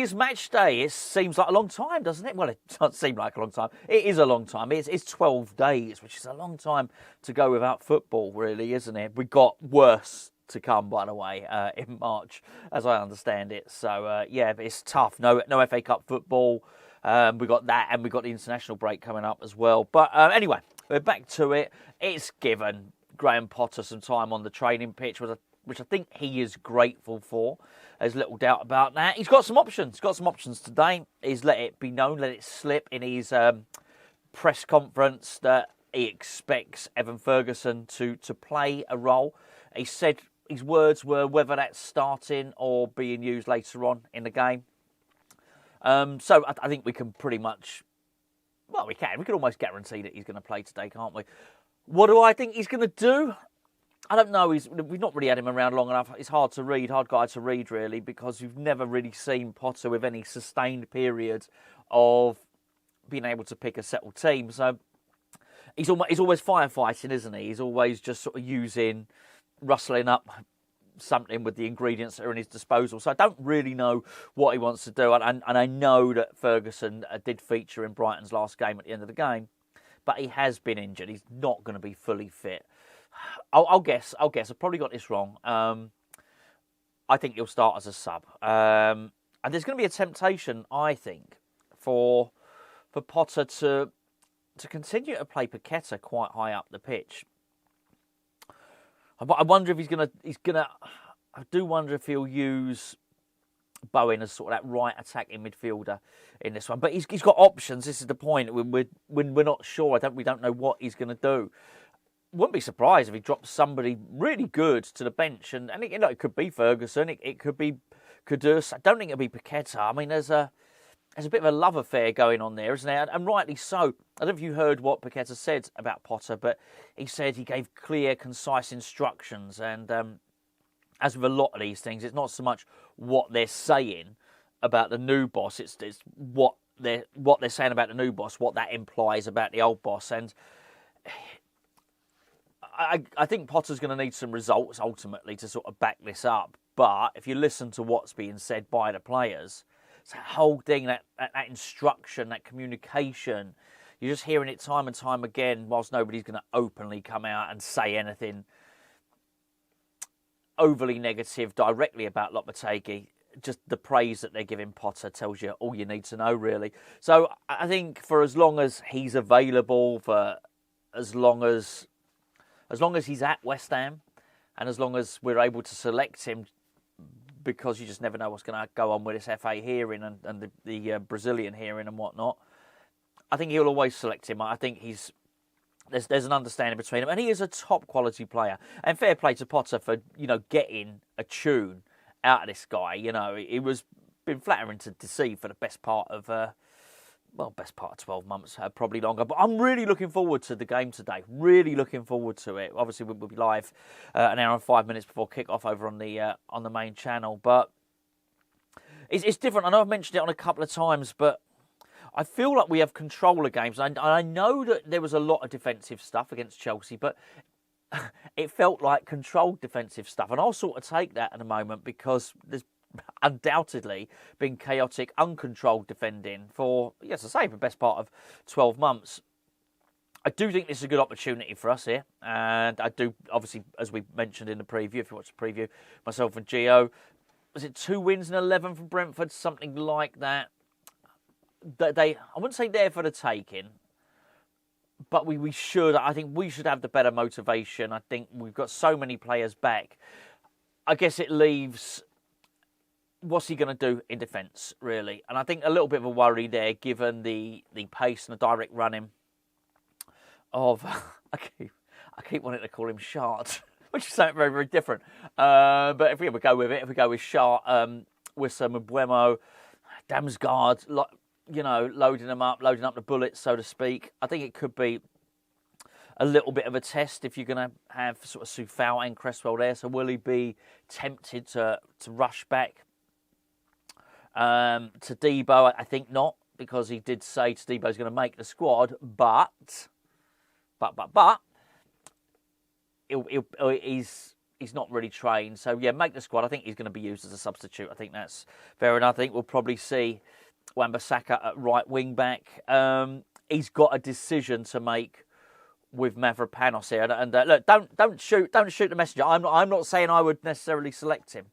is match day. It seems like a long time, doesn't it? Well, it doesn't seem like a long time. It is a long time. It's 12 days, which is a long time to go without football, really, isn't it? We got worse to come, by the way, in March, as I understand it. So, yeah, it's tough. No FA Cup football. We got that, and we got the international break coming up as well. But anyway, we're back to it. It's given Graham Potter some time on the training pitch, which I think he is grateful for. There's little doubt about that. He's got some options. He's got some options today. He's let it be known, let it slip in his press conference that he expects Evan Ferguson to play a role. He said his words were whether that's starting or being used later on in the game. So I think we can pretty much, well, we can almost guarantee that he's going to play today, can't we? What do I think he's going to do? I don't know. We've not really had him around long enough. It's hard guy to read, really, because we've never really seen Potter with any sustained period of being able to pick a settled team. So he's always firefighting, isn't he? He's always just sort of rustling up something with the ingredients that are in his disposal. So I don't really know what he wants to do. And I know that Ferguson did feature in Brighton's last game at the end of the game, but he has been injured. He's not going to be fully fit. I'll guess. I've probably got this wrong. I think he'll start as a sub. And there's going to be a temptation, I think, for Potter to continue to play Paqueta quite high up the pitch. I wonder if he's gonna. I do wonder if he'll use Bowen as sort of that right attacking midfielder in this one. But he's got options. This is the point. When we're not sure, we don't know what he's going to do. Wouldn't be surprised if he drops somebody really good to the bench, and it could be Ferguson, it could be Kudus. I don't think it'll be Paqueta. I mean, there's a bit of a love affair going on there, isn't there? And rightly so. I don't know if you heard what Paqueta said about Potter, but he said he gave clear, concise instructions. And as with a lot of these things, it's not so much what they're saying about the new boss; it's what they're saying about the new boss, what that implies about the old boss. And I think Potter's going to need some results ultimately to sort of back this up. But if you listen to what's being said by the players, it's that whole thing, that instruction, that communication, you're just hearing it time and time again, whilst nobody's going to openly come out and say anything overly negative directly about Lopetegui. Just the praise that they're giving Potter tells you all you need to know, really. So I think for as long as he's available, for as long as he's at West Ham, and as long as we're able to select him, because you just never know what's going to go on with this FA hearing and the Brazilian hearing and whatnot, I think he'll always select him. I think there's an understanding between them, and he is a top quality player. And fair play to Potter for getting a tune out of this guy. It was been flattering to see for the best part of 12 months, probably longer. But I'm really looking forward to the game today. Really looking forward to it. Obviously, we'll be live an hour and 5 minutes before kick-off over on the main channel. But it's different. I know I've mentioned it on a couple of times, but I feel like we have control of games. And I know that there was a lot of defensive stuff against Chelsea, but it felt like controlled defensive stuff. And I'll sort of take that in a moment, because there's undoubtedly been chaotic, uncontrolled defending for the best part of 12 months. I do think this is a good opportunity for us here. And I do, obviously, as we mentioned in the preview, if you watch the preview, myself and Gio, was it 2 wins and 11 from Brentford? Something like that. I wouldn't say they're for the taking, but I think we should have the better motivation. I think we've got so many players back. I guess it leaves, what's he going to do in defence, really? And I think a little bit of a worry there, given the pace and the direct running of, I keep wanting to call him Shart, which is something very, very different. But if we go with it, if we go with Shart, Wissam and Buemo, Damsgaard, loading up the bullets, so to speak, I think it could be a little bit of a test if you're going to have sort of Soufal and Cresswell there. So will he be tempted to rush back to Debo? I think not, because he did say Debo's going to make the squad, but he's he's not really trained. So, yeah, make the squad. I think he's going to be used as a substitute. I think that's fair enough. I think we'll probably see Wan-Bissaka at right wing back. He's got a decision to make with Mavropanos here. And look, don't shoot the messenger. I'm not saying I would necessarily select him.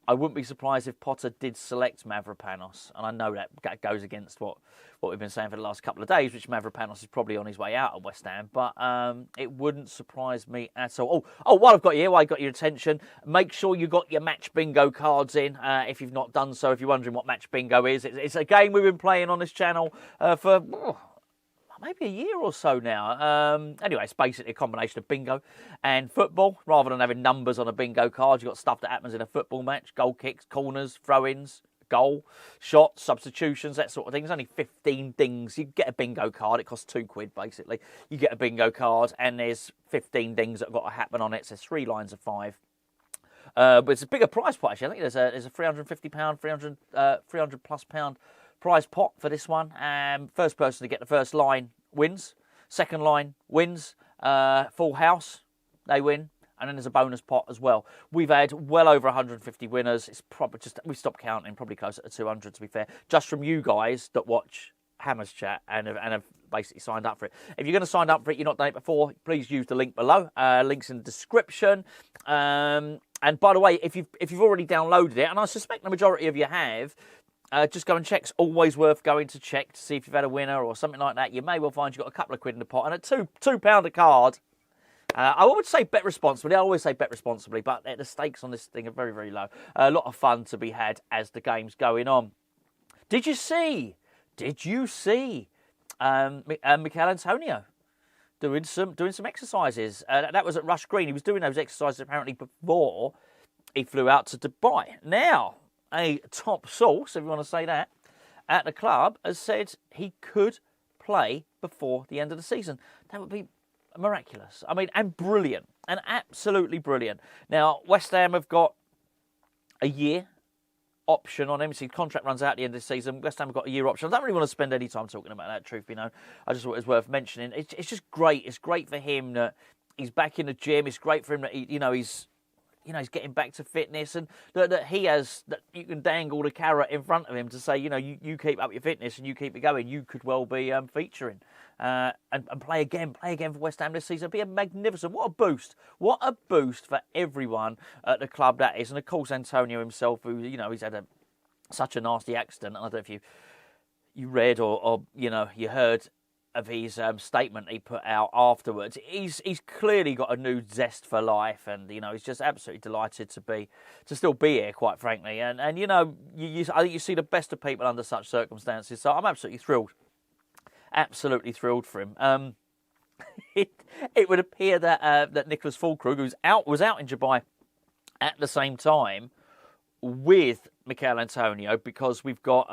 I wouldn't be surprised if Potter did select Mavropanos, and I know that goes against what we've been saying for the last couple of days, which Mavropanos is probably on his way out of West Ham, but it wouldn't surprise me at all. Oh, while I've got you, while I got your attention, make sure you got your match bingo cards in if you've not done so. If you're wondering what match bingo is, it's a game we've been playing on this channel for maybe a year or so now. Anyway, it's basically a combination of bingo and football. Rather than having numbers on a bingo card, you've got stuff that happens in a football match: goal kicks, corners, throw-ins, goal, shots, substitutions, that sort of thing. There's only 15 things. You get a bingo card. It costs £2, basically. You get a bingo card, and there's 15 things that have got to happen on it. So there's 3 lines of 5. But it's a bigger prize pot, actually. I think there's a £350, 300 plus pound prize pot for this one. First person to get the first line wins. Second line wins. Full house, they win. And then there's a bonus pot as well. We've had well over 150 winners. It's probably we stopped counting, probably closer to 200 to be fair, just from you guys that watch Hammers Chat and have basically signed up for it. If you're going to sign up for it, you've not done it before, please use the link below. Links in the description. And by the way, if you've already downloaded it, and I suspect the majority of you have, just go and check. It's always worth going to check to see if you've had a winner or something like that. You may well find you've got a couple of quid in the pot, and at £2 a card. I would say bet responsibly. I always say bet responsibly, but the stakes on this thing are very, very low. A lot of fun to be had as the game's going on. Did you see Mikel Antonio doing some exercises? That was at Rush Green. He was doing those exercises apparently before he flew out to Dubai. Now, a top source, if you want to say that, at the club has said he could play before the end of the season. That would be miraculous. I mean, and brilliant. And absolutely brilliant. Now, West Ham have got a year option on him. So his contract runs out at the end of the season. West Ham have got a year option. I don't really want to spend any time talking about that, truth be known. I just thought it was worth mentioning. It's just great. It's great for him that he's back in the gym. It's great for him that he's getting back to fitness, and that you can dangle the carrot in front of him to say, you keep up your fitness and you keep it going. You could well be featuring and play again for West Ham this season. It'd be a magnificent. What a boost for everyone at the club that is, and of course Antonio himself, who he's had such a nasty accident. I don't know if you read or you heard of his statement he put out afterwards. He's clearly got a new zest for life, and he's just absolutely delighted to still be here, quite frankly. And I think you see the best of people under such circumstances. So I'm absolutely thrilled for him. It would appear that Nicholas Füllkrug, who was out in Dubai at the same time with Mikel Antonio, because we've got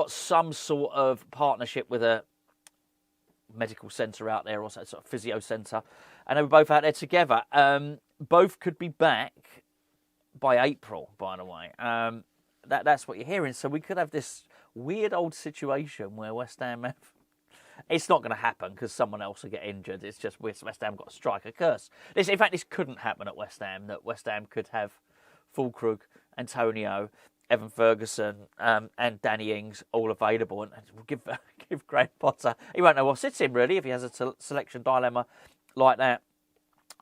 some sort of partnership with a medical centre out there, or sort of physio centre, and they were both out there together. Both could be back by April, by the way. That's what you're hearing. So we could have this weird old situation where West Ham have... It's not going to happen because someone else will get injured. It's just West Ham got to strike a curse. In fact, this couldn't happen at West Ham, that West Ham could have Füllkrug, Antonio, Evan Ferguson and Danny Ings all available, and we'll give Graham Potter, he won't know what sits him really if he has a selection dilemma like that.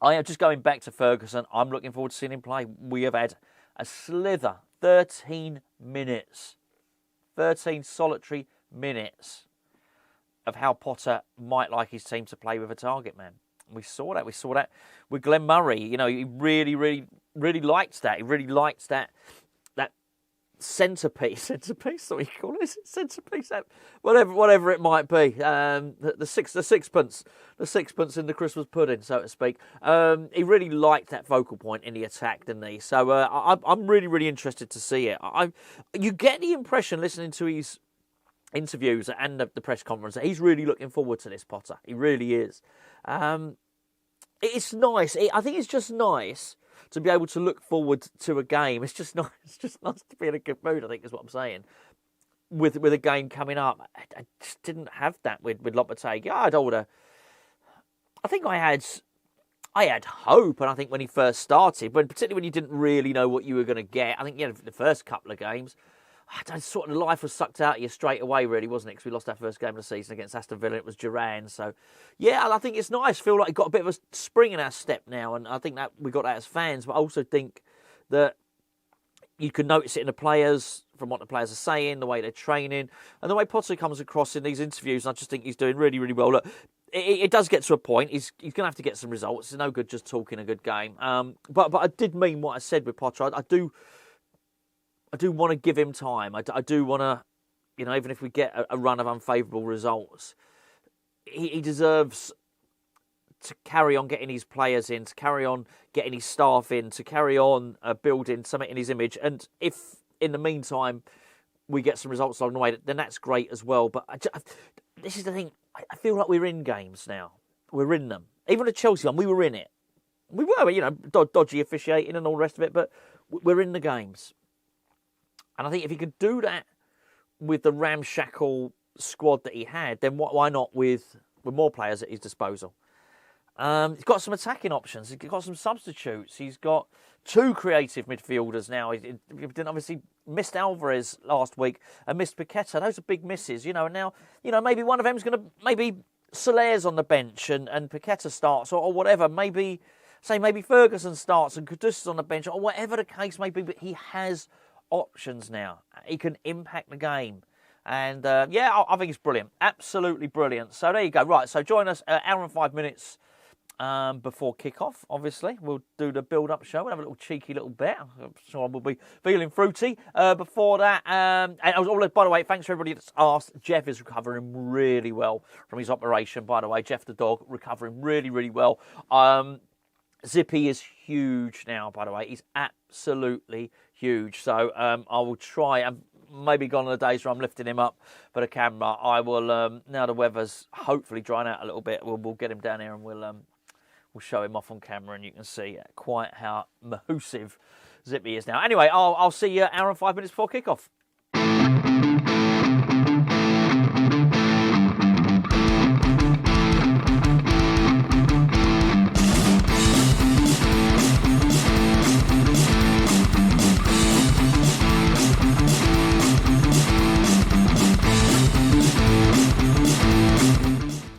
I am just going back to Ferguson. I'm looking forward to seeing him play. We have had a slither, 13 minutes, 13 solitary minutes of how Potter might like his team to play with a target man. We saw that with Glenn Murray. He really, really, really liked that. He really liked that centrepiece, what we call it, centrepiece, whatever it might be, the sixpence in the Christmas pudding, so to speak. He really liked that focal point in the attack, didn't he? So I'm really, really interested to see it. You get the impression, listening to his interviews and the press conference, that he's really looking forward to this, Potter. He really is. It's nice. I think it's just nice to be able to look forward to a game. It's just nice. It's just nice to be in a good mood, I think, is what I'm saying. With a game coming up, I just didn't have that with Lopetegui. I think I had I had hope, and I think when he first started, particularly when you didn't really know what you were going to get, I think the first couple of games, sort of life was sucked out of you straight away, really, wasn't it? Because we lost our first game of the season against Aston Villa. It was Duran, so yeah, I think it's nice. Feel like he got a bit of a spring in our step now, and I think that we got that as fans. But I also think that you can notice it in the players, from what the players are saying, the way they're training, and the way Potter comes across in these interviews. I just think he's doing really, really well. Look, it does get to a point. He's going to have to get some results. It's no good just talking a good game. But I did mean what I said with Potter. I do want to give him time. I do want to, even if we get a run of unfavourable results, he deserves to carry on getting his players in, to carry on getting his staff in, to carry on building something in his image. And if, in the meantime, we get some results along the way, then that's great as well. But this is the thing. I feel like we're in games now. We're in them. Even the Chelsea one, we were in it. We were, dodgy officiating and all the rest of it, but we're in the games. And I think if he could do that with the ramshackle squad that he had, then why not with more players at his disposal? He's got some attacking options. He's got some substitutes. He's got two creative midfielders now. He obviously missed Alvarez last week and missed Paqueta. Those are big misses, and now, maybe one of them's going to, maybe Soler's on the bench and Paqueta starts or whatever. Maybe Ferguson starts and Kudus is on the bench or whatever the case may be, but he has options now. He can impact the game. And, I think it's brilliant. Absolutely brilliant. So there you go. Right, so join us an hour and 5 minutes before kick-off, obviously. We'll do the build-up show. We'll have a little cheeky little bet. I'm sure we'll be feeling fruity. Before that, and by the way, thanks for everybody that's asked. Jeff is recovering really well from his operation, by the way. Jeff the dog, recovering really, really well. Zippy is huge now, by the way. He's absolutely huge. So I will try and maybe gone on the days where I'm lifting him up for the camera. I will, now the weather's hopefully drying out a little bit, we'll get him down here and we'll show him off on camera and you can see quite how massive Zippy is now. Anyway, I'll see you an hour and 5 minutes before kickoff.